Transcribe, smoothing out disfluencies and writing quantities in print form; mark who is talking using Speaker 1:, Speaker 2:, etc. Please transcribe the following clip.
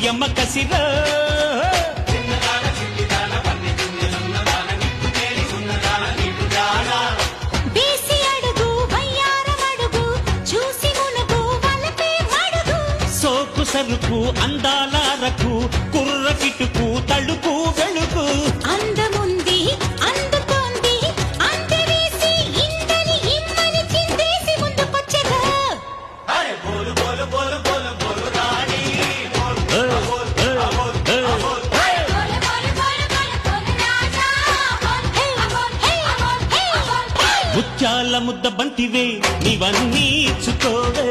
Speaker 1: యమ్మ కసిరా సోకు సరుకు అందాలకు కుర్ర కిటుకు తడుకు వెళుకు
Speaker 2: అందముంది అందుకోంది అందవేసి ఇందని ఇమ్మని చిందేసి ముందుకొచ్చగా
Speaker 3: అరే బోలు బోలు బోలు బోలు బోలు రాణి
Speaker 1: ముత్యాల ముద్ద బంతివే నీవన్నీ ఇచ్చుకోవే